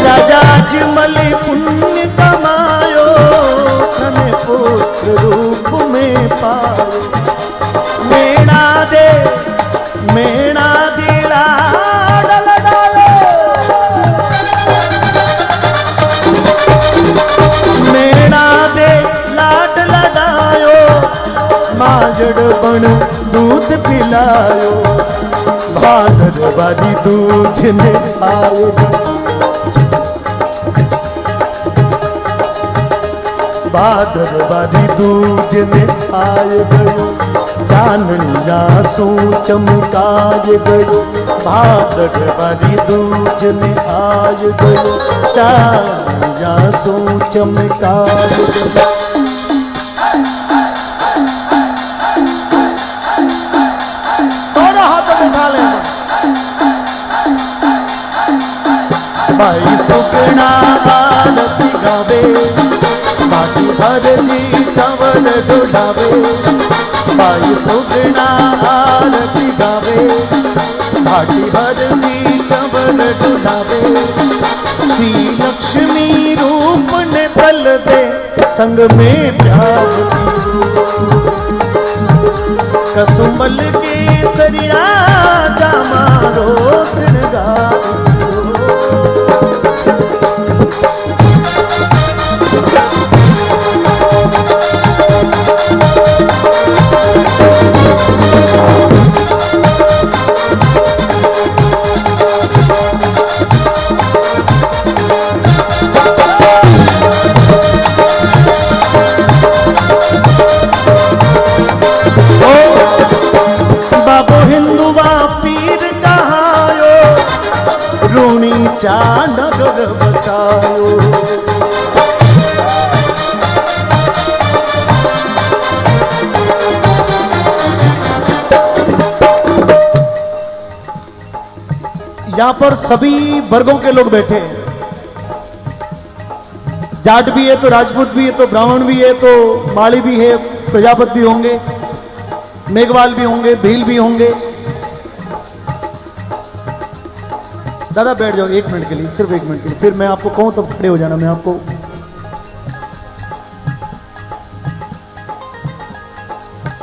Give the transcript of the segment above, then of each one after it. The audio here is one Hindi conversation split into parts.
राजा अजमल पुण्य कमायो, तने पुत्र रूप में पायो। मेणा दे लाड लडायो, मेणा दे लाड लडायो, माजड़ बन दूध पिलायो। भादरवादी दूज ने आए, भादरवादी दूज में आए गयो, चांदनिया सो चमकाए गयो। भादरवादी दूज में आए गयो, चांदनिया सो चमकाए गयो। दोनों हाथों में उठा लें। भाई सुगना आरती गावे, बाटी भर जी चावल डुलावे। भाई सुगना आरती गावे, बाटी भर जी चावल डुलावे। श्री लक्ष्मी रूप ने पल दे, संग में प्यार कसुमल के सरिया जामारो श्रृंगार। बाबो हिंदुआ पीर कहायो, रूणी चा नगर बसायो। यहां पर सभी वर्गों के लोग बैठे हैं। जाट भी है तो राजपूत भी है तो ब्राह्मण भी है तो माली भी है, प्रजापत भी होंगे, मेघवाल भी होंगे, भील भी होंगे। दादा बैठ जाओ 1 मिनट के लिए, सिर्फ 1 मिनट के लिए, फिर मैं आपको कहूं तब खड़े हो जाना। मैं आपको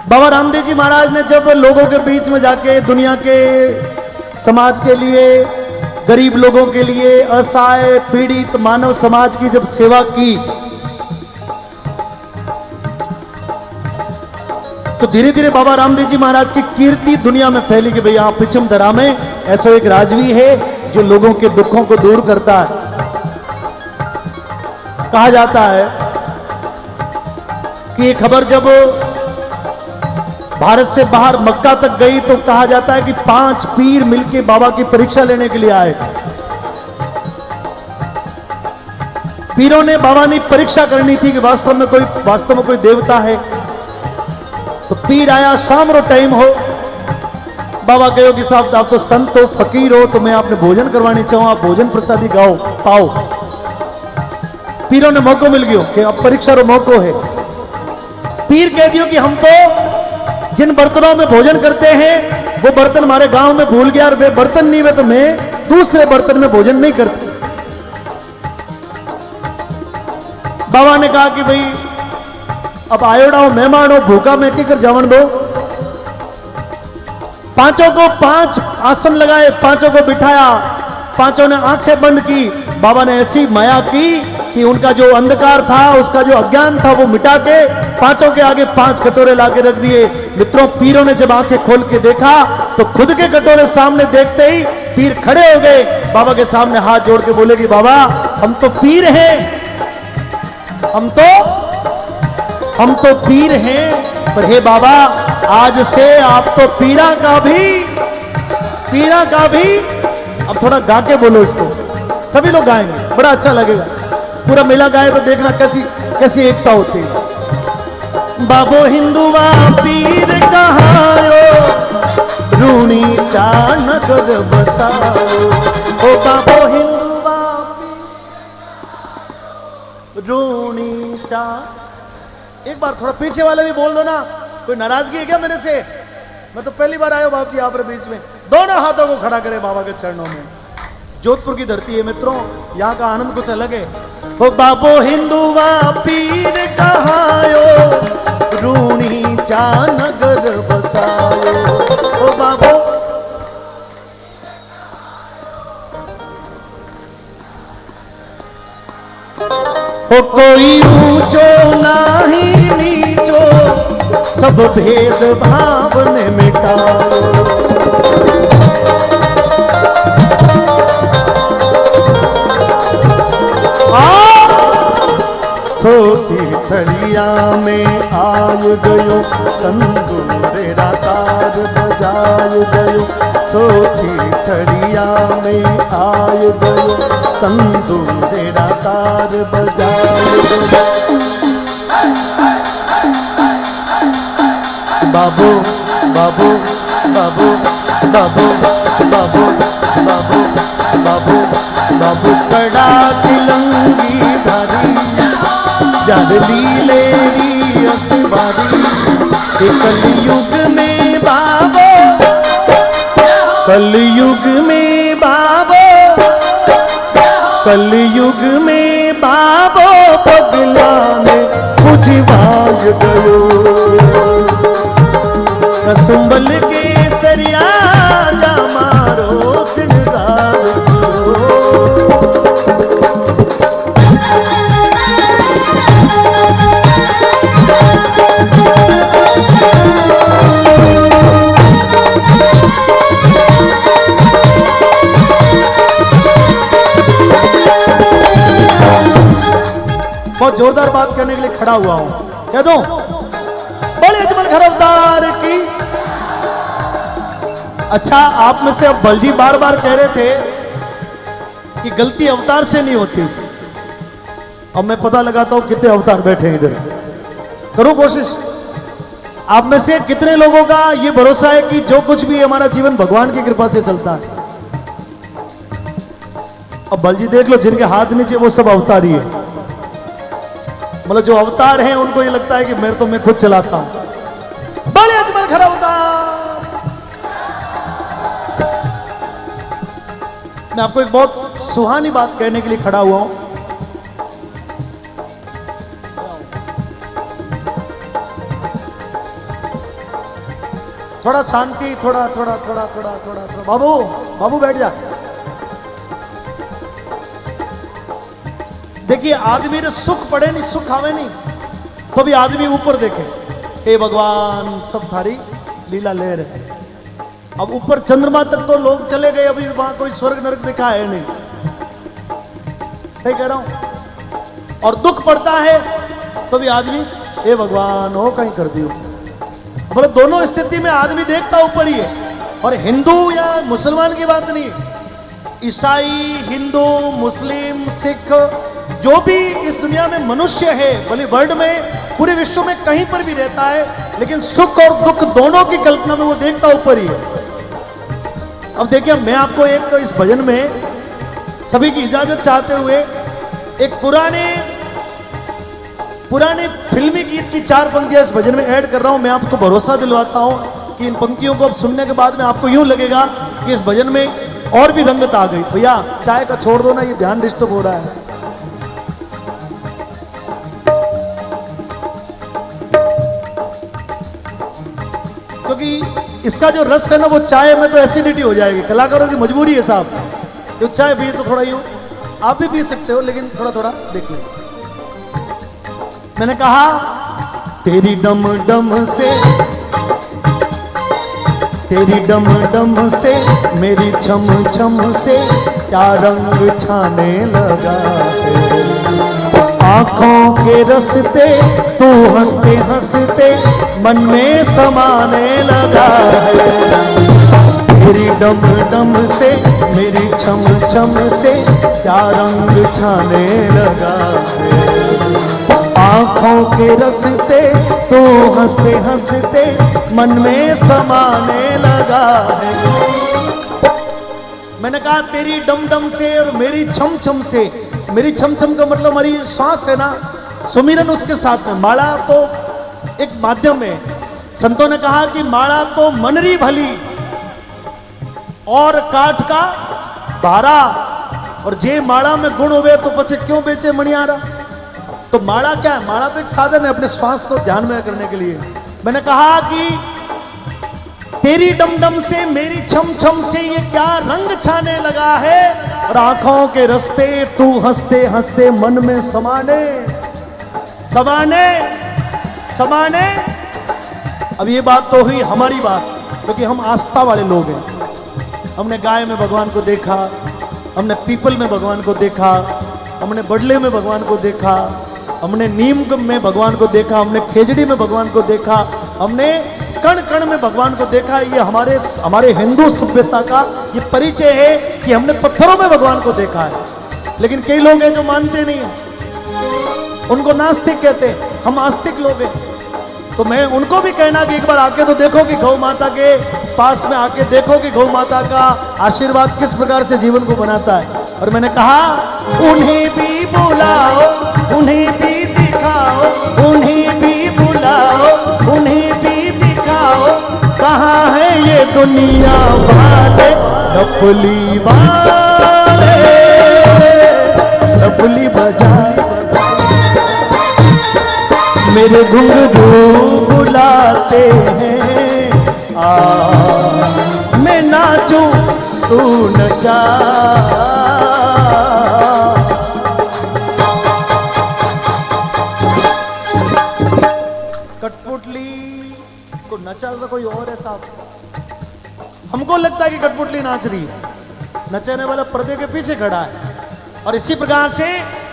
बाबा रामदेव जी महाराज ने जब लोगों के बीच में जाके दुनिया के समाज के लिए, गरीब लोगों के लिए, असहाय पीड़ित मानव समाज की जब सेवा की, तो धीरे धीरे बाबा रामदेव जी महाराज की कीर्ति दुनिया में फैली कि भैया पिछम दरा में ऐसा एक राजवी है जो लोगों के दुखों को दूर करता है। कहा जाता है कि ये खबर जब भारत से बाहर मक्का तक गई तो कहा जाता है कि 5 पीर मिलके बाबा की परीक्षा लेने के लिए आए। पीरों ने बाबा ने परीक्षा करनी थी कि वास्तव में कोई देवता है। तो पीर आया, शाम रो टाइम हो, बाबा कहो कि साहब आप तो संत हो, फकीर हो, तो मैं आपने भोजन करवानी चाहूँ, आप भोजन प्रसादी गाओ पाओ। पीरों ने मौको मिल गयो कि अब परीक्षा रो मौको है। पीर कह दियो कि हम तो जिन बर्तनों में भोजन करते हैं वो बर्तन हमारे गांव में भूल गया, और वे बर्तन नहीं हुए तो मैं दूसरे बर्तन में भोजन नहीं करती। बाबा ने कहा कि भाई अब आयोड़ा हो, मेहमान हो, भूखा मैं कर जावन दो। पांचों को 5 आसन लगाए, पांचों को बिठाया, पांचों ने आंखें बंद की। बाबा ने ऐसी माया की कि उनका जो अंधकार था, उसका जो अज्ञान था, वो मिटा के पांचों के आगे 5 कटोरे लाके रख दिए। मित्रों, पीरों ने जब आंखें खोल के देखा तो खुद के कटोरे सामने देखते ही पीर खड़े हो गए, बाबा के सामने हाथ जोड़ के बोले कि बाबा हम तो पीर हैं, हम तो पीर हैं, पर हे बाबा आज से आप तो पीरा का भी। अब थोड़ा गा के बोलो इसको, सभी लोग गाएंगे, बड़ा अच्छा लगेगा। पूरा मेला गाए तो देखना कैसी एकता होती है। बाबो हिंदुआ पीर कहायो, रूणी चा नगर बसायो। ओ बाबो हिंदुआ रूणी चा। एक बार थोड़ा पीछे वाले भी बोल दो ना, कोई नाराजगी है क्या मेरे से? मैं तो पहली बार आया हूं बाप जी आप बीच में। दोनों हाथों को खड़ा करें बाबा के चरणों में। जोधपुर की धरती है मित्रों, यहाँ का आनंद कुछ अलग है। ओ बाबो हिंदुआ पीर कहायो, रूणी चा नगर बसायो। ओ बाबो ओ कोई ऊंचो नाही नीचो, सब भेद भाव ने मिटाओ। छोटी थड़िया में आय गयो, तंदूरे रातार बजाय गयो। छोटी थड़िया में आय गयो, तंदूरे रातार बजाय गयो। बाबू बाबू बाबू बाबू बाबू बाबू बाबू बाबू कड़ा तिलंगी धारी, जागली लेरी असबारी। कलयुग में बाबो, कलयुग में बाबो, कलयुग में बाबो पगला में उजवाज गयो। कसुंबल के सरिया जा मारो सिंगार बहुत जोरदार बात करने के लिए खड़ा हुआ हूं, कह दो बड़े अजमल घर अवतार की। अच्छा, आप में से अब बलजी बार बार कह रहे थे कि गलती अवतार से नहीं होती। अब मैं पता लगाता हूं कितने अवतार बैठे हैं इधर, करो कोशिश। आप में से कितने लोगों का ये भरोसा है कि जो कुछ भी हमारा जीवन भगवान की कृपा से चलता है। अब बलजी देख लो, जिनके हाथ नीचे वो सब अवतार ही है। मतलब जो अवतार हैं उनको ये लगता है कि मैं खुद चलाता हूं। बड़े अजमल घर अवतार। मैं आपको एक बहुत सुहानी बात कहने के लिए खड़ा हुआ हूं। थोड़ा शांति, थोड़ा थोड़ा थोड़ा थोड़ा थोड़ा थोड़ा। बाबू बाबू बैठ जा। देखिए, आदमी ने सुख पड़े नहीं, सुख आवे नहीं, तो भी आदमी ऊपर देखे, हे भगवान सब थारी लीला ले रहे। अब ऊपर चंद्रमा तक तो लोग चले गए, अभी वहां कोई स्वर्ग नरक दिखा है नहीं। सही कह रहा हूं। और दुख पड़ता है तो भी आदमी हे भगवान हो कहीं कर दियो। मतलब दोनों स्थिति में आदमी देखता ऊपर ही है। और हिंदू या मुसलमान की बात नहीं, ईसाई, हिंदू, मुस्लिम, सिख, जो भी इस दुनिया में मनुष्य है, भले वर्ल्ड में, पूरे विश्व में कहीं पर भी रहता है, लेकिन सुख और दुख दोनों की कल्पना में वो देखता ऊपर ही है। अब देखिए, मैं आपको एक तो इस भजन में सभी की इजाजत चाहते हुए एक पुराने फिल्मी गीत की 4 पंक्तियां इस भजन में ऐड कर रहा हूं। मैं आपको भरोसा दिलवाता हूं कि इन पंक्तियों को अब सुनने के बाद में आपको यूं लगेगा कि इस भजन में और भी रंगत आ गई। भैया चाय का छोड़ दो ना, ये ध्यान डिस्टर्ब हो रहा है। क्योंकि इसका जो रस है ना, वो चाय में तो एसिडिटी हो जाएगी। कलाकारों की मजबूरी है साहब, तो चाय पिए तो थोड़ा यूं, आप भी पी सकते हो, लेकिन थोड़ा थोड़ा देखिए। मैंने कहा तेरी डम डम से, तेरी डम डम से, मेरी छम छम से क्या रंग छाने लगा है। आंखों के रस्ते तू हंसते हंसते मन में समाने लगा है। तेरी डम डम से, मेरी छम छम से क्या रंग छाने लगा है। आंखों के रस्ते तू हंसते हंसते मन में समाने लगा है। मैंने कहा तेरी डम डम से और मेरी छम छम से। मेरी छम छम का मतलब हमारी श्वास है ना, सुमिरन उसके साथ में। माला तो एक माध्यम है। संतों ने कहा कि माला तो मनरी भली और काठ का भारा। और जे माड़ा में गुण होवे तो पछे क्यों बेचे मणियारा। तो माड़ा क्या है? माड़ा तो एक साधन है अपने श्वास को ध्यान में करने के लिए। मैंने कहा कि तेरी डमडम से मेरी छम छम से ये क्या रंग छाने लगा है, और आंखों के रास्ते तू हंसते हंसते मन में समाने समाने समाने। अब ये बात तो हुई हमारी बात, क्योंकि हम आस्था वाले लोग हैं। हमने गाय में भगवान को देखा, हमने पीपल में भगवान को देखा, हमने बडले में भगवान को देखा, हमने नीम में भगवान को देखा, हमने खेजड़ी में भगवान को देखा, हमने कण कण में भगवान को देखा। ये हमारे हिंदू सभ्यता का ये परिचय है कि हमने पत्थरों में भगवान को देखा है। लेकिन कई लोग हैं जो मानते नहीं है, उनको नास्तिक कहते हैं, हम आस्तिक लोग हैं। तो मैं उनको भी कहना कि एक बार आके तो देखो कि गौ माता के पास में आके देखो कि गौ माता का आशीर्वाद किस प्रकार से जीवन को बनाता है। और मैंने कहा उन्हें भी बुलाओ, उन्हें भी दिखाओ, उन्हें भी बुलाओ, उन्हें भी दिखाओ, कहाँ है ये दुनिया वाले डफली वाले, डफली बजाए मेरे घुंघरू बुलाते हैं, मैं नाचूं तू नचा। कठपुतली को नचा तो कोई और है साहब। हमको लगता है कि कठपुतली नाच रही है, नचाने वाला पर्दे के पीछे खड़ा है। और इसी प्रकार से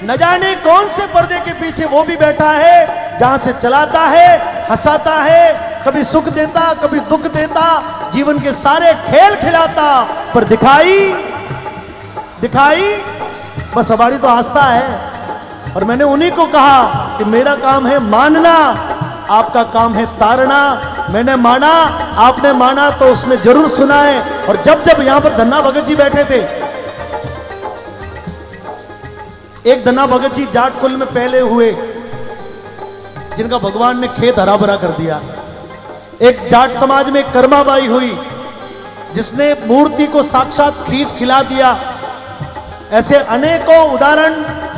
न जाने कौन से पर्दे के पीछे वो भी बैठा है, जहां से चलाता है, हंसाता है, कभी सुख देता, कभी दुख देता, जीवन के सारे खेल खिलाता, पर दिखाई बस हमारी तो आस्था है। और मैंने उन्हीं को कहा कि मेरा काम है मानना, आपका काम है तारना। मैंने माना, आपने माना, तो उसमें जरूर सुना है। और जब जब यहां पर धन्ना भगत जी बैठे थे, एक धन्ना भगत जी जाट कुल में पहले हुए, जिनका भगवान ने खेत हरा भरा कर दिया। एक जाट समाज में कर्माबाई हुई, जिसने मूर्ति को साक्षात खींच खिला दिया। ऐसे अनेकों उदाहरण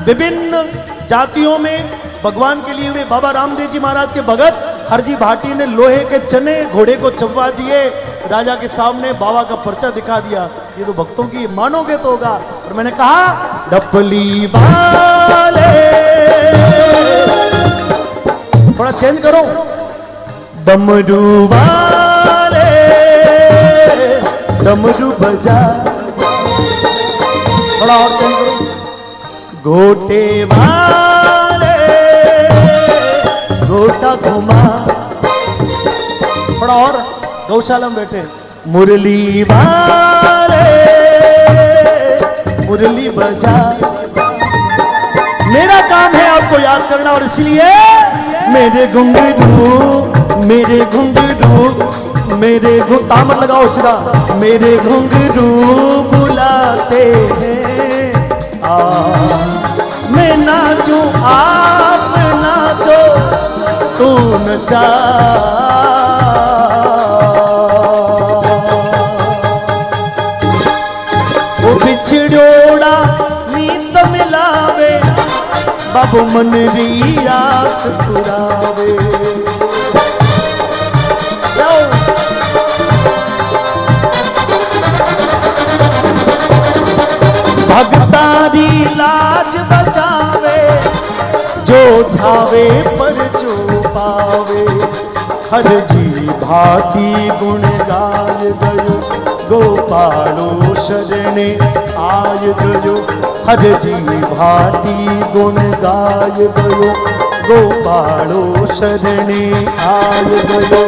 विभिन्न जातियों में भगवान के लिए हुए। बाबा रामदेव जी महाराज के भगत हरजी भाटी ने लोहे के चने घोड़े को चबवा दिए, राजा के सामने बाबा का पर्चा दिखा दिया। ये तो भक्तों की मानोगे तो होगा। और मैंने कहा डपली वाले, थोड़ा चेंज करो, डमरू वाले, डमरू बजा, थोड़ा और चेंज करो, घोटे वाले, घोटा घुमा, थोड़ा और, गौशाला में बैठे, मुरली वाले, मुरली बजा। मेरा काम है आपको याद करना, और इसलिए मेरे घुंघरू, मेरे घुंघरू, मेरे तामर लगाओ सीधा, मेरे घुंघरू बुलाते हैं, मैं नाचूं आप नाचो तू नचा। वो बिछड़ोड़ा नीत मिलावे, बाबू मन री आस पुरावे। भगतारी लाज बचावे, जो ध्यावे पर जो पावे। हर जी भांति गुण गाय गयो, गोपालो शरणे आय गयो। हर जी भांति गुण गाय गयो, गोपालो शरणे आय गयो।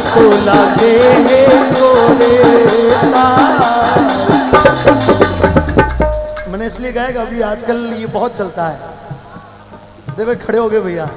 तो लागे मैंने इसलिए गाया कि अभी आजकल ये बहुत चलता है। देखो खड़े हो गए भैया।